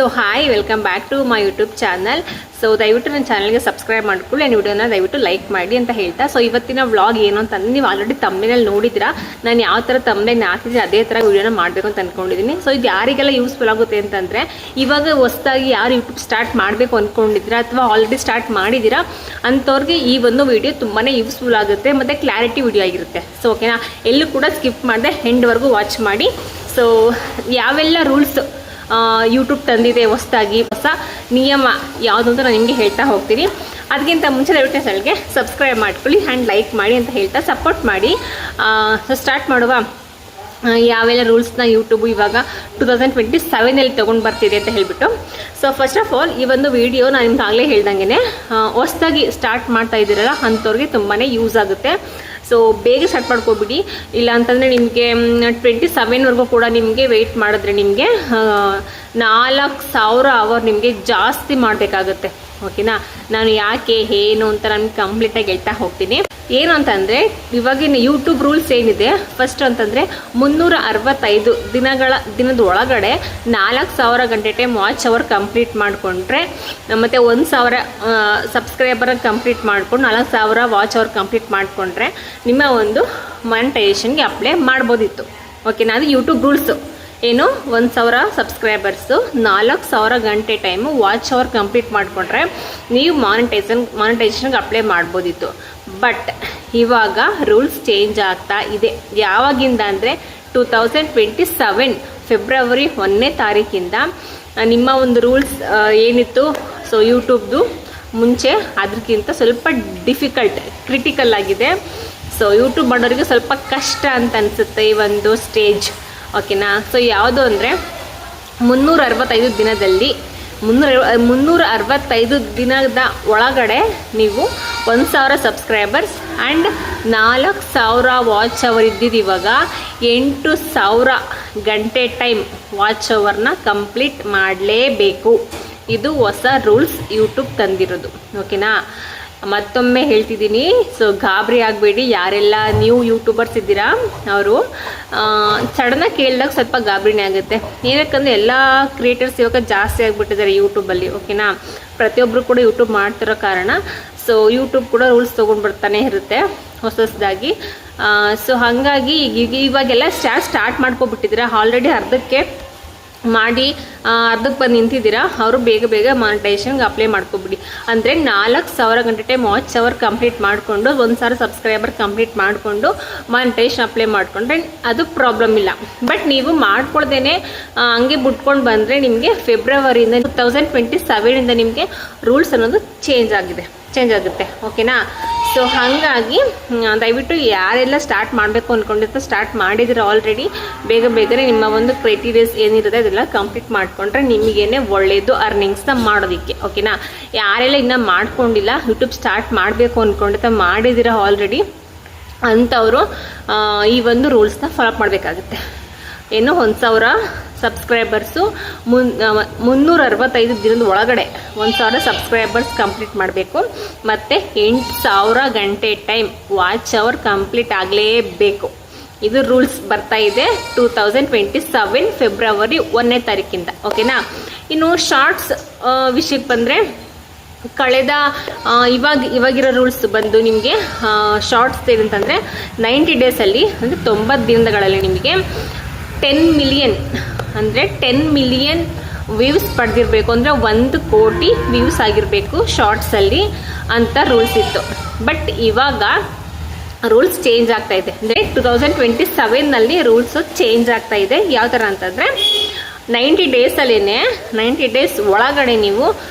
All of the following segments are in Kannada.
So hi, welcome back to my YouTube channel. So ದಯವಿಟ್ಟು ನನ್ನ ಚಾನಲ್ಗೆ ಸಬ್ಸ್ಕ್ರೈಬ್ ಮಾಡ್ಕೊಳ್ಳಿ, ನನ್ನ ವಿಡಿಯೋನ ದಯವಿಟ್ಟು ಲೈಕ್ ಮಾಡಿ ಅಂತ ಹೇಳ್ತಾ, ಸೊ ಇವತ್ತಿನ ವ್ಲಾಗ್ ಏನು ಅಂತಂದ್ರೆ ನೀವು ಆಲ್ರೆಡಿ ತಮ್ಮನೇಲಿ ನೋಡಿದ್ದೀರಾ. ನಾನು ಯಾವ ಥರ ತಮ್ಮನೇಲಿ ಹಾಕಿದ್ರೆ ಅದೇ ಥರ ವಿಡಿಯೋನ ಮಾಡಬೇಕು ಅಂತ ಅಂದ್ಕೊಂಡಿದ್ದೀನಿ. ಸೊ ಇದು ಯಾರಿಗೆಲ್ಲ ಯೂಸ್ಫುಲ್ ಆಗುತ್ತೆ ಅಂತಂದರೆ, ಇವಾಗ ಹೊಸದಾಗಿ ಯಾರು ಯೂಟ್ಯೂಬ್ ಸ್ಟಾರ್ಟ್ ಮಾಡಬೇಕು ಅಂದ್ಕೊಂಡಿದ್ದೀರಾ ಅಥವಾ ಆಲ್ರೆಡಿ ಸ್ಟಾರ್ಟ್ ಮಾಡಿದ್ದೀರಾ ಅಂಥವ್ರಿಗೆ ಈ ಒಂದು ವಿಡಿಯೋ ತುಂಬಾ ಯೂಸ್ಫುಲ್ ಆಗುತ್ತೆ ಮತ್ತು ಕ್ಲಾರಿಟಿ ವಿಡಿಯೋ ಆಗಿರುತ್ತೆ. ಸೊ ಓಕೆನಾ, ಎಲ್ಲೂ ಕೂಡ ಸ್ಕಿಪ್ ಮಾಡದೆ ಎಂಡ್ವರೆಗೂ ವಾಚ್ ಮಾಡಿ. ಸೊ ಯಾವೆಲ್ಲ ರೂಲ್ಸ್ ಯೂಟ್ಯೂಬ್ ತಂದಿದೆ, ಹೊಸದಾಗಿ ಹೊಸ ನಿಯಮ ಯಾವುದು ಅಂತ ನಾನು ನಿಮಗೆ ಹೇಳ್ತಾ ಹೋಗ್ತೀನಿ. ಅದಕ್ಕಿಂತ ಮುಂಚೆ ದಯವಿಟ್ಟು ಚಾನಲ್ಗೆ ಸಬ್ಸ್ಕ್ರೈಬ್ ಮಾಡ್ಕೊಳ್ಳಿ ಆ್ಯಂಡ್ ಲೈಕ್ ಮಾಡಿ ಅಂತ ಹೇಳ್ತಾ ಸಪೋರ್ಟ್ ಮಾಡಿ. ಸೊ ಸ್ಟಾರ್ಟ್ ಮಾಡುವ. ಯಾವೆಲ್ಲ ರೂಲ್ಸ್ನ ಯೂಟ್ಯೂಬ್ ಇವಾಗ 2027ನಲ್ಲಿ ತೊಗೊಂಡು ಬರ್ತಿದೆ ಅಂತ ಹೇಳಿಬಿಟ್ಟು. ಸೊ ಫಸ್ಟ್ ಆಫ್ ಆಲ್ ಈ ಒಂದು ವಿಡಿಯೋ ನಾನು ನಿಮ್ಗೆ ಆಗಲೇ ಹೇಳ್ದಂಗೆ ಹೊಸದಾಗಿ ಸ್ಟಾರ್ಟ್ ಮಾಡ್ತಾ ಇದ್ದೀರಲ್ಲ ಅಂಥವ್ರಿಗೆ ತುಂಬಾ ಯೂಸ್ ಆಗುತ್ತೆ. ಸೊ ಬೇಗ ಸ್ಟಾರ್ಟ್ ಮಾಡ್ಕೊಬಿಡಿ, ಇಲ್ಲ ಅಂತಂದರೆ ನಿಮಗೆ 27ವರೆಗೂ ಕೂಡ ನಿಮಗೆ ವೆಯ್ಟ್ ಮಾಡಿದ್ರೆ ನಿಮಗೆ 4000 ಅವರ್ ನಿಮಗೆ ಜಾಸ್ತಿ ಮಾಡಬೇಕಾಗುತ್ತೆ. ಓಕೆನಾ, ನಾನು ಯಾಕೆ ಏನು ಅಂತ ನಾನು ಕಂಪ್ಲೀಟಾಗಿ ಹೇಳ್ತಾ ಹೋಗ್ತೀನಿ. ಏನು ಅಂತಂದರೆ, ಇವಾಗಿನ ಯೂಟ್ಯೂಬ್ ರೂಲ್ಸ್ ಏನಿದೆ, ಫಸ್ಟ್ ಅಂತಂದರೆ 365 ದಿನದ ಒಳಗಡೆ 4000 ಗಂಟೆ ಟೈಮ್ ವಾಚ್ ಅವರ್ ಕಂಪ್ಲೀಟ್ ಮಾಡಿಕೊಂಡ್ರೆ, ಮತ್ತು 1000 ಸಬ್ಸ್ಕ್ರೈಬರ್ ಕಂಪ್ಲೀಟ್ ಮಾಡ್ಕೊಂಡು 4000 ವಾಚ್ ಅವರ್ ಕಂಪ್ಲೀಟ್ ಮಾಡಿಕೊಂಡ್ರೆ ನಿಮ್ಮ ಒಂದು ಮಾನಿಟೈಸೇಷನ್ಗೆ ಅಪ್ಲೈ ಮಾಡ್ಬೋದಿತ್ತು. ಓಕೆನಾ, ಅದು ಯೂಟ್ಯೂಬ್ ರೂಲ್ಸು. ಏನು, 1000 ಸಬ್ಸ್ಕ್ರೈಬರ್ಸು 4000 ಗಂಟೆ ಟೈಮು ವಾಚ್ ಅವರ್ ಕಂಪ್ಲೀಟ್ ಮಾಡಿಕೊಂಡ್ರೆ ನೀವು ಮಾನಿಟೈಸೇಷನ್ಗೆ ಅಪ್ಲೈ ಮಾಡ್ಬೋದಿತ್ತು. ಬಟ್ ಇವಾಗ ರೂಲ್ಸ್ ಚೇಂಜ್ ಆಗ್ತಾ ಇದೆ. ಯಾವಾಗಿಂದ ಅಂದರೆ 2027 ಫೆಬ್ರವರಿ 1ನೇ ತಾರೀಕಿಂದ ನಿಮ್ಮ ಒಂದು ರೂಲ್ಸ್ ಏನಿತ್ತು, ಸೊ ಯೂಟ್ಯೂಬ್ದು ಮುಂಚೆ ಅದಕ್ಕಿಂತ ಸ್ವಲ್ಪ ಕ್ರಿಟಿಕಲ್ ಆಗಿದೆ. ಸೊ ಯೂಟ್ಯೂಬ್ ಮಾಡೋರಿಗೆ ಸ್ವಲ್ಪ ಕಷ್ಟ ಅಂತ ಅನಿಸುತ್ತೆ ಈ ಒಂದು ಸ್ಟೇಜ್. ಓಕೆನಾ, ಸೊ ಯಾವುದು ಅಂದರೆ 365 ದಿನದಲ್ಲಿ 365 ದಿನದ ಒಳಗಡೆ ನೀವು 1000 ಸಬ್ಸ್ಕ್ರೈಬರ್ಸ್ ಆ್ಯಂಡ್ 4000 ವಾಚ್ ಅವರ್ ಇದ್ದಿದ್ದು ಇವಾಗ 8000 ಗಂಟೆ ಟೈಮ್ ವಾಚ್ ಅವರ್ನ ಕಂಪ್ಲೀಟ್ ಮಾಡಲೇಬೇಕು. ಇದು ಹೊಸ ರೂಲ್ಸ್ ಯೂಟ್ಯೂಬ್ ತಂದಿರೋದು. ಓಕೆನಾ, ಮತ್ತೊಮ್ಮೆ ಹೇಳ್ತಿದ್ದೀನಿ. ಸೊ ಗಾಬರಿ ಆಗಬೇಡಿ, ಯಾರೆಲ್ಲ ನ್ಯೂ ಯೂಟ್ಯೂಬರ್ಸ್ ಇದ್ದೀರಾ ಅವರು ಸಡನ್ನಾಗಿ ಕೇಳಿದಾಗ ಸ್ವಲ್ಪ ಗಾಬರಿನೇ ಆಗುತ್ತೆ. ಏನಕ್ಕಂದರೆ ಎಲ್ಲ ಕ್ರಿಯೇಟರ್ಸ್ ಇವಾಗ ಜಾಸ್ತಿ ಆಗಿಬಿಟ್ಟಿದ್ದಾರೆ ಯೂಟ್ಯೂಬಲ್ಲಿ. ಓಕೆನಾ, ಪ್ರತಿಯೊಬ್ಬರು ಕೂಡ ಯೂಟ್ಯೂಬ್ ಮಾಡ್ತಿರೋ ಕಾರಣ ಸೊ ಯೂಟ್ಯೂಬ್ ಕೂಡ ರೂಲ್ಸ್ ತೊಗೊಂಡು ಬರ್ತಾನೆ ಇರುತ್ತೆ ಹೊಸದಾಗಿ. ಸೊ ಹಾಗಾಗಿ ಇವಾಗೆಲ್ಲ ಸ್ಟಾರ್ಟ್ ಮಾಡ್ಕೊಬಿಟ್ಟಿದ್ದೀರಾ, ಆಲ್ರೆಡಿ ಅರ್ಧಕ್ಕೆ ಬಂದು ನಿಂತಿದ್ದೀರಾ, ಅವರು ಬೇಗ ಮಾನಿಟೈಸೇಷನ್ಗೆ ಅಪ್ಲೈ ಮಾಡ್ಕೊಬಿಡಿ. ಅಂದರೆ 4000 ಗಂಟೆ ಟೈಮ್ ವಾಚ್ ಅವರ್ ಕಂಪ್ಲೀಟ್ ಮಾಡಿಕೊಂಡು 1000 ಸಬ್ಸ್ಕ್ರೈಬರ್ ಕಂಪ್ಲೀಟ್ ಮಾಡಿಕೊಂಡು ಮಾನಿಟೈಸೇಷನ್ ಅಪ್ಲೈ ಮಾಡಿಕೊಂಡ್ರೆ ಅದು ಪ್ರಾಬ್ಲಮ್ ಇಲ್ಲ. ಬಟ್ ನೀವು ಮಾಡ್ಕೊಳ್ದೇನೆ ಹಂಗೆ ಬಿಟ್ಕೊಂಡು ಬಂದರೆ ನಿಮಗೆ ಫೆಬ್ರವರಿಯಿಂದ 2027ಇಂದ ನಿಮಗೆ ರೂಲ್ಸ್ ಅನ್ನೋದು ಚೇಂಜ್ ಆಗುತ್ತೆ. ಓಕೆನಾ, ಸೊ ಹಾಗಾಗಿ ದಯವಿಟ್ಟು ಯಾರೆಲ್ಲ ಸ್ಟಾರ್ಟ್ ಮಾಡಬೇಕು ಅಂದ್ಕೊಂಡಿರ್ತಾರೆ ಸ್ಟಾರ್ಟ್ ಮಾಡಿದ್ರೆ ಆಲ್ರೆಡಿ ಬೇಗನೆ ನಿಮ್ಮ ಒಂದು ಕ್ರೈಟೀರಿಯಾಸ್ ಏನಿರುತ್ತೆ ಅದೆಲ್ಲ ಕಂಪ್ಲೀಟ್ ಮಾಡಿಕೊಂಡ್ರೆ ನಿಮಗೇನೆ ಒಳ್ಳೆಯದು ಅರ್ನಿಂಗ್ಸ್ನ ಮಾಡೋದಕ್ಕೆ. ಓಕೆನಾ, ಯಾರೆಲ್ಲ ಇನ್ನೂ ಮಾಡ್ಕೊಂಡಿಲ್ಲ, ಯೂಟ್ಯೂಬ್ ಸ್ಟಾರ್ಟ್ ಮಾಡಬೇಕು ಅಂದ್ಕೊಂಡಿರ್ತಾರೆ ಮಾಡಿದಿರ ಆಲ್ರೆಡಿ ಅಂಥವರು ಈ ಒಂದು ರೂಲ್ಸ್ನ ಫಾಲೋ ಮಾಡಬೇಕಾಗುತ್ತೆ. ಏನು, 1000 ಸಬ್ಸ್ಕ್ರೈಬರ್ಸು 365 ದಿನದ ಒಳಗಡೆ 1000 ಸಬ್ಸ್ಕ್ರೈಬರ್ಸ್ ಕಂಪ್ಲೀಟ್ ಮಾಡಬೇಕು. ಮತ್ತು 8000 ಗಂಟೆ ಟೈಮ್ ವಾಚ್ ಅವರ್ ಕಂಪ್ಲೀಟ್ ಆಗಲೇಬೇಕು. ಇದು ರೂಲ್ಸ್ ಬರ್ತಾ ಇದೆ 2027 ಫೆಬ್ರವರಿ 1ನೇ ತಾರೀಕಿಂದ. ಓಕೆನಾ, ಇನ್ನು ಶಾರ್ಟ್ಸ್ ವಿಷಯಕ್ಕೆ ಬಂದರೆ, ಕಳೆದ ಇವಾಗಿರೋ ರೂಲ್ಸ್ ಬಂದು ನಿಮಗೆ ಶಾರ್ಟ್ಸ್ ಏನಂತಂದರೆ 90 ಡೇಸಲ್ಲಿ ಅಂದರೆ 90 ದಿನಗಳಲ್ಲಿ ನಿಮಗೆ 10 ಮಿಲಿಯನ್ ವ್ಯೂಸ್ ಪಡೆದಿರಬೇಕು, ಅಂದರೆ 1 ಕೋಟಿ ವ್ಯೂಸ್ ಆಗಿರಬೇಕು ಶಾರ್ಟ್ಸಲ್ಲಿ ಅಂತ ರೂಲ್ಸ್ ಇತ್ತು. ಬಟ್ ಇವಾಗ ರೂಲ್ಸ್ ಚೇಂಜ್ ಆಗ್ತಾ ಇದೆ. ಅಂದರೆ 2027ನಲ್ಲಿ ರೂಲ್ಸು ಚೇಂಜ್ ಆಗ್ತಾ ಇದೆ. ಯಾವ ಥರ ಅಂತಂದರೆ 90 ಡೇಸ್ ಒಳಗಡೆ ನೀವು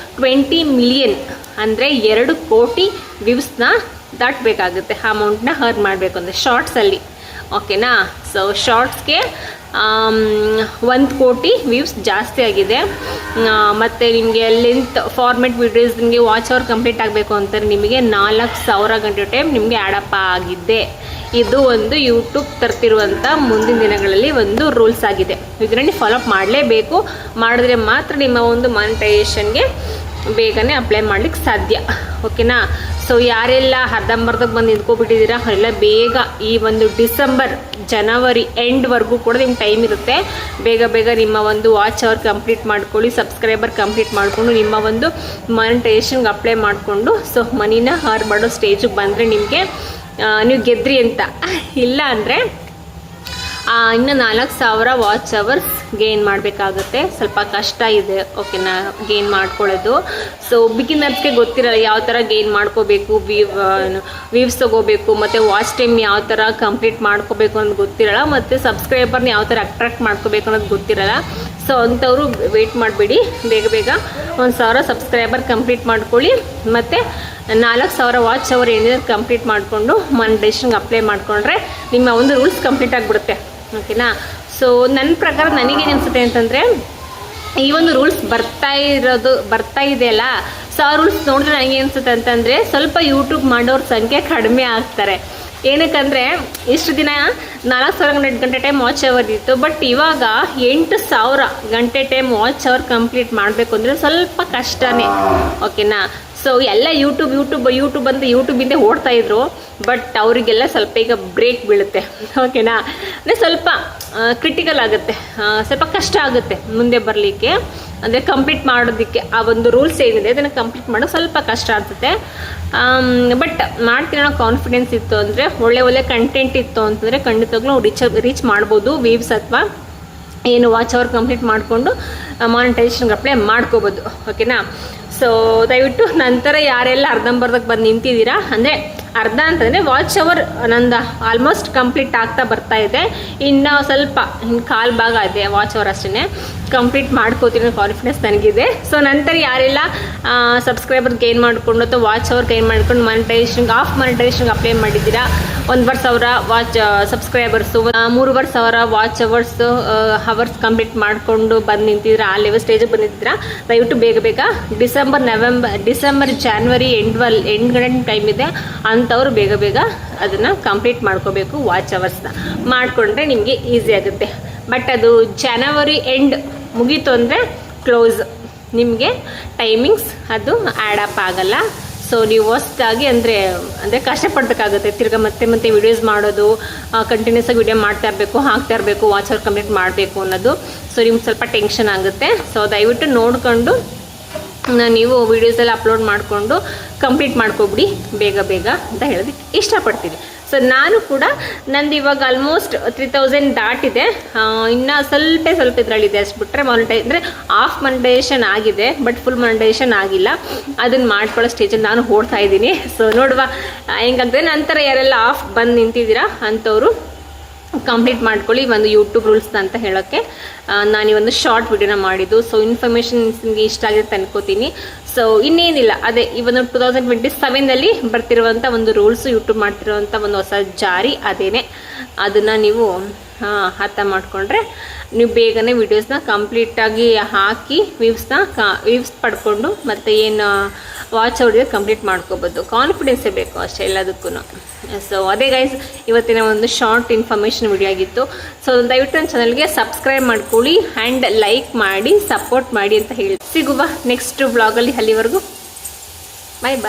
20 ಮಿಲಿಯನ್ ಅಂದರೆ 2 ಕೋಟಿ ವ್ಯೂಸ್ನ ದಾಟಬೇಕಾಗುತ್ತೆ. ಆ ಅಮೌಂಟ್ನ ಅರ್ನ್ ಮಾಡಬೇಕು ಅಂದರೆ ಶಾರ್ಟ್ಸಲ್ಲಿ. ಓಕೆನಾ, ಸೊ ಶಾರ್ಟ್ಸ್ಗೆ 1 ಕೋಟಿ ವ್ಯೂಸ್ ಜಾಸ್ತಿ ಆಗಿದೆ. ಮತ್ತು ನಿಮಗೆ ಲೆಂತ್ ಫಾರ್ಮೆಟ್ ವಿಡಿಯೋಸ್ ನಿಮಗೆ ವಾಚ್ ಅವರ್ ಕಂಪ್ಲೀಟ್ ಆಗಬೇಕು ಅಂತಾರೆ ನಿಮಗೆ 4000 ಗಂಟೆ ಟೈಮ್ ನಿಮಗೆ ಆಡಪ್ಪ ಆಗಿದೆ. ಇದು ಒಂದು ಯೂಟ್ಯೂಬ್ ತರ್ತಿರುವಂಥ ಮುಂದಿನ ದಿನಗಳಲ್ಲಿ ಒಂದು ರೂಲ್ಸ್ ಆಗಿದೆ. ಇದರಲ್ಲಿ ಫಾಲೋ ಅಪ್ ಮಾಡಲೇಬೇಕು. ಮಾಡಿದ್ರೆ ಮಾತ್ರ ನಿಮ್ಮ ಒಂದು ಮಾನಿಟೈಸೇಷನ್ಗೆ ಬೇಗನೆ ಅಪ್ಲೈ ಮಾಡ್ಲಿಕ್ಕೆ ಸಾಧ್ಯ. ಓಕೆನಾ, ಸೊ ಯಾರೆಲ್ಲ ಅರ್ಧಂಬರ್ಧಕ್ಕೆ ಬಂದು ನಿಂತ್ಕೊಬಿಟ್ಟಿದ್ದೀರಾ ಅವರೆಲ್ಲ ಬೇಗ ಈ ಒಂದು ಜನವರಿ ಎಂಡ್ವರೆಗೂ ಕೂಡ ನಿಮ್ಗೆ ಟೈಮ್ ಇರುತ್ತೆ. ಬೇಗ ಬೇಗ ನಿಮ್ಮ ಒಂದು ವಾಚ್ ಅವರ್ ಕಂಪ್ಲೀಟ್ ಮಾಡ್ಕೊಳ್ಳಿ, ಸಬ್ಸ್ಕ್ರೈಬರ್ ಕಂಪ್ಲೀಟ್ ಮಾಡಿಕೊಂಡು ನಿಮ್ಮ ಒಂದು ಮಾನಿಟೈಸೇಷನ್ಗೆ ಅಪ್ಲೈ ಮಾಡಿಕೊಂಡು ಸೊ ಮನಿನ ಅರ್ನ್ ಮಾಡೋ ಸ್ಟೇಜಿಗೆ ಬಂದರೆ ನಿಮಗೆ ನೀವು ಗೆದ್ರಿ ಅಂತ. ಇಲ್ಲ ಅಂದರೆ ಇನ್ನು 4000 ವಾಚ್ ಅವರ್ಸ್ ಗೇನ್ ಮಾಡಬೇಕಾಗುತ್ತೆ. ಸ್ವಲ್ಪ ಕಷ್ಟ ಇದೆ ಓಕೆನಾ ಗೇನ್ ಮಾಡ್ಕೊಳ್ಳೋದು. ಸೊ ಬಿಗಿನರ್ಸ್ಗೆ ಗೊತ್ತಿರಲ್ಲ ಯಾವ ಥರ ಗೇನ್ ಮಾಡ್ಕೋಬೇಕು, ವ್ಯೂವ್ಸ್ ತೊಗೋಬೇಕು, ಮತ್ತು ವಾಚ್ ಟೈಮ್ ಯಾವ ಥರ ಕಂಪ್ಲೀಟ್ ಮಾಡ್ಕೋಬೇಕು ಅನ್ನೋದು ಗೊತ್ತಿರಲ್ಲ, ಮತ್ತು ಸಬ್ಸ್ಕ್ರೈಬರ್ನ ಯಾವ ಥರ ಅಟ್ರಾಕ್ಟ್ ಮಾಡ್ಕೋಬೇಕು ಅನ್ನೋದು ಗೊತ್ತಿರಲ್ಲ. ಸೊ ಅಂಥವರು ವೆಯ್ಟ್ ಮಾಡಬೇಡಿ, ಬೇಗ ಬೇಗ 1000 ಸಬ್ಸ್ಕ್ರೈಬರ್ ಕಂಪ್ಲೀಟ್ ಮಾಡ್ಕೊಳ್ಳಿ, ಮತ್ತು 4000 ವಾಚ್ ಅವರ್ ಏನಿದೆ ಕಂಪ್ಲೀಟ್ ಮಾಡಿಕೊಂಡು ಮಾನಿಟೈಸೇಷನ್ಗೆ ಅಪ್ಲೈ ಮಾಡಿಕೊಂಡ್ರೆ ನಿಮ್ಮ ಒಂದು ರೂಲ್ಸ್ ಕಂಪ್ಲೀಟ್ ಆಗಿಬಿಡುತ್ತೆ ಓಕೆನಾ. ಸೊ ನನ್ನ ಪ್ರಕಾರ ನನಗೇನು ಅನಿಸುತ್ತೆ ಅಂತಂದರೆ ಈ ಒಂದು ರೂಲ್ಸ್ ಬರ್ತಾ ಇದೆಯಲ್ಲ, ಸೊ ಆ ರೂಲ್ಸ್ ನೋಡಿದ್ರೆ ನನಗೆ ಅನಿಸುತ್ತೆ ಅಂತಂದರೆ ಸ್ವಲ್ಪ ಯೂಟ್ಯೂಬ್ ಮಾಡೋರ ಸಂಖ್ಯೆ ಕಡಿಮೆ ಆಗ್ತಾರೆ. ಏನಕ್ಕಂದರೆ ಇಷ್ಟು ದಿನ 4000 ಗಂಟೆ ಟೈಮ್ ವಾಚ್ ಅವರ್ ಇತ್ತು, ಬಟ್ ಇವಾಗ 8000 ಗಂಟೆ ಟೈಮ್ ವಾಚ್ ಅವರ್ ಕಂಪ್ಲೀಟ್ ಮಾಡಬೇಕು ಅಂದರೆ ಸ್ವಲ್ಪ ಕಷ್ಟನೇ ಓಕೆನಾ. ಸೊ ಎಲ್ಲ ಯೂಟ್ಯೂಬ್ ಅಂತ ಯೂಟ್ಯೂಬಿಂದ ಓಡ್ತಾ ಇದ್ರು, ಬಟ್ ಅವರಿಗೆಲ್ಲ ಸ್ವಲ್ಪ ಈಗ ಬ್ರೇಕ್ ಬೀಳುತ್ತೆ ಓಕೆನಾ. ಅಂದರೆ ಸ್ವಲ್ಪ ಕ್ರಿಟಿಕಲ್ ಆಗುತ್ತೆ, ಸ್ವಲ್ಪ ಕಷ್ಟ ಆಗುತ್ತೆ ಮುಂದೆ ಬರಲಿಕ್ಕೆ, ಅಂದರೆ ಕಂಪ್ಲೀಟ್ ಮಾಡೋದಕ್ಕೆ ಆ ಒಂದು ರೂಲ್ಸ್ ಏನಿದೆ ಅದನ್ನು ಕಂಪ್ಲೀಟ್ ಮಾಡೋದು ಸ್ವಲ್ಪ ಕಷ್ಟ ಆಗ್ತದೆ. ಬಟ್ ಮಾಡ್ತೀನೋ ಕಾನ್ಫಿಡೆನ್ಸ್ ಇತ್ತು ಅಂದರೆ, ಒಳ್ಳೆ ಕಂಟೆಂಟ್ ಇತ್ತು ಅಂತಂದರೆ ಖಂಡಿತವಾಗ್ಲೂ ರೀಚ್ ಮಾಡ್ಬೋದು. ವೀವ್ಸ್ ಅಥವಾ ಏನು ವಾಚ್ ಅವರ್ ಕಂಪ್ಲೀಟ್ ಮಾಡಿಕೊಂಡು ಮಾನಿಟೈಸೇಷನ್ಗೆ ಅಪ್ಲೈ ಮಾಡ್ಕೋಬೋದು ಓಕೆನಾ. ಸೊ ದಯವಿಟ್ಟು ನಂತರ ಯಾರೆಲ್ಲ ಅರ್ಧಂಬರ್ಧಕ್ಕೆ ಬಂದು ನಿಂತಿದ್ದೀರಾ, ಅಂದರೆ ಅರ್ಧ ಅಂತಂದರೆ ವಾಚ್ ಅವರ್ ನಂದು ಆಲ್ಮೋಸ್ಟ್ ಕಂಪ್ಲೀಟ್ ಆಗ್ತಾ ಬರ್ತಾ ಇದೆ, ಇನ್ನು ಸ್ವಲ್ಪ ಕಾಲು ಭಾಗ ಇದೆ ವಾಚ್ ಅವರ್ ಅಷ್ಟೇ ಕಂಪ್ಲೀಟ್ ಮಾಡ್ಕೋತೀನಿ ಕಾನ್ಫಿಡೆನ್ಸ್ ನನಗಿದೆ. ಸೊ ನಂತರ ಯಾರೆಲ್ಲ ಸಬ್ಸ್ಕ್ರೈಬರ್ ಗೇನ್ ಮಾಡಿಕೊಂಡು ಅಥವಾ ವಾಚ್ ಅವರ್ ಗೇನ್ ಮಾಡ್ಕೊಂಡು ಮಾನಿಟೈಸೇಷನ್ಗೆ ಅಪ್ಲೈ ಮಾಡಿದ್ದೀರಾ, 1,000 watch subscribers, 3,000 watch hours complete ಮಾಡಿಕೊಂಡು ಬಂದು ನಿಂತಿದ್ದೀರಾ, ಆ ಲೆವೆಲ್ ಸ್ಟೇಜಿಗೆ ಬಂದಿದ್ದೀರಾ, ದಯವಿಟ್ಟು ಬೇಗ ಬೇಗ ಡಿಸೆಂಬರ್ ಜಾನ್ವರಿ ಎಂಡ್ ಗಂಟೆ ಟೈಮ್ ಇದೆ ಅಂಥವ್ರು ಬೇಗ ಬೇಗ ಅದನ್ನು ಕಂಪ್ಲೀಟ್ ಮಾಡ್ಕೋಬೇಕು. ವಾಚ್ ಅವರ್ಸ್ನ ಮಾಡಿಕೊಂಡ್ರೆ ನಿಮಗೆ ಈಸಿ ಆಗುತ್ತೆ. ಬಟ್ ಅದು ಜನವರಿ ಎಂಡ್ ಮುಗೀತು ಅಂದರೆ ಕ್ಲೋಸ್, ನಿಮಗೆ ಟೈಮಿಂಗ್ಸ್ ಅದು ಆ್ಯಡ್ ಅಪ್ ಆಗಲ್ಲ. ಸೊ ನೀವು ಹೊಸ್ದಾಗಿ ಅಂದರೆ ಕಷ್ಟಪಡಬೇಕಾಗುತ್ತೆ, ತಿರ್ಗಿ ಮತ್ತೆ ವೀಡಿಯೋಸ್ ಮಾಡೋದು, ಕಂಟಿನ್ಯೂಸ್ ಆಗಿ ವೀಡಿಯೋ ಹಾಕ್ತಾ ಇರಬೇಕು, ವಾಚ್ ಅವರ್ ಕಂಪ್ಲೀಟ್ ಮಾಡಬೇಕು ಅನ್ನೋದು. ಸೊ ನಿಮ್ಗೆ ಸ್ವಲ್ಪ ಟೆನ್ಷನ್ ಆಗುತ್ತೆ. ಸೊ ದಯವಿಟ್ಟು ನೋಡಿಕೊಂಡು ನೀವು ವೀಡಿಯೋಸ್ ಎಲ್ಲ ಅಪ್ಲೋಡ್ ಮಾಡಿಕೊಂಡು ಕಂಪ್ಲೀಟ್ ಮಾಡ್ಕೊಬಿಡಿ ಬೇಗ ಬೇಗ ಅಂತ ಹೇಳೋದಕ್ಕೆ ಇಷ್ಟಪಡ್ತೀನಿ. ಸೊ ನಾನು ಕೂಡ ನಂದು ಇವಾಗ ಆಲ್ಮೋಸ್ಟ್ 3000 ದಾಟಿದೆ, ಇನ್ನು ಸ್ವಲ್ಪ ಇದರಲ್ಲಿದೆ ಅಷ್ಟು ಬಿಟ್ಟರೆ ಅಂದರೆ ಆಫ್ ಮಾನಿಟೈಸೇಷನ್ ಆಗಿದೆ, ಬಟ್ ಫುಲ್ ಮಾನಿಟೈಸೇಷನ್ ಆಗಿಲ್ಲ. ಅದನ್ನು ಮಾಡ್ಕೊಳ್ಳೋ ಸ್ಟೇಜಲ್ಲಿ ನಾನು ಓಡ್ತಾ ಇದ್ದೀನಿ. ಸೊ ನೋಡುವ ಹೆಂಗಾಗ್ತದೆ. ನಂತರ ಯಾರೆಲ್ಲ ಆಫ್ ಬಂದು ನಿಂತಿದ್ದೀರಾ ಅಂಥವರು ಕಂಪ್ಲೀಟ್ ಮಾಡ್ಕೊಳ್ಳಿ. ಒಂದು ಯೂಟ್ಯೂಬ್ ರೂಲ್ಸ್ನ ಅಂತ ಹೇಳೋಕ್ಕೆ ನಾನು ಈ ಒಂದು ಶಾರ್ಟ್ ವಿಡಿಯೋನ ಮಾಡಿದ್ದು. ಸೊ ಇನ್ಫಾರ್ಮೇಷನ್ ನಿಮಗೆ ಇಷ್ಟ ಆಗಿದೆ ಅನ್ಕೋತೀನಿ. ಸೊ ಇನ್ನೇನಿಲ್ಲ, ಅದೇ ಈ ಒಂದು 2027ನಲ್ಲಿ ಬರ್ತಿರುವಂಥ ಒಂದು ರೂಲ್ಸು, ಯೂಟ್ಯೂಬ್ ಮಾಡ್ತಿರುವಂಥ ಒಂದು ಹೊಸ ಜಾರಿ ಅದೇನೆ. ಅದನ್ನು ನೀವು ಅರ್ಥ ಮಾಡಿಕೊಂಡ್ರೆ ನೀವು ಬೇಗನೆ ವೀಡಿಯೋಸ್ನ ಕಂಪ್ಲೀಟಾಗಿ ಹಾಕಿ ವ್ಯೂವ್ಸ್ ಪಡ್ಕೊಂಡು ಮತ್ತು ಏನು ವಾಚ್ ಅವರಿಗೆ ಕಂಪ್ಲೀಟ್ ಮಾಡ್ಕೋಬೋದು. ಕಾನ್ಫಿಡೆನ್ಸೇ ಬೇಕು ಅಷ್ಟೇ ಎಲ್ಲದಕ್ಕೂ. ಸೊ ಅದೇ ಗೈಸ್ ಇವತ್ತಿನ ಒಂದು ಶಾರ್ಟ್ ಇನ್ಫಾರ್ಮೇಷನ್ ವಿಡಿಯೋ ಆಗಿತ್ತು. ಸೊ ದಯವಿಟ್ಟು ನನ್ನ ಚಾನಲ್ಗೆ ಸಬ್ಸ್ಕ್ರೈಬ್ ಮಾಡ್ಕೊಳ್ಳಿ ಆ್ಯಂಡ್ ಲೈಕ್ ಮಾಡಿ ಸಪೋರ್ಟ್ ಮಾಡಿ ಅಂತ ಹೇಳಿ ಸಿಗುವ ನೆಕ್ಸ್ಟ್ ಬ್ಲಾಗಲ್ಲಿ. ಅಲ್ಲಿವರೆಗೂ ಬಾಯ್.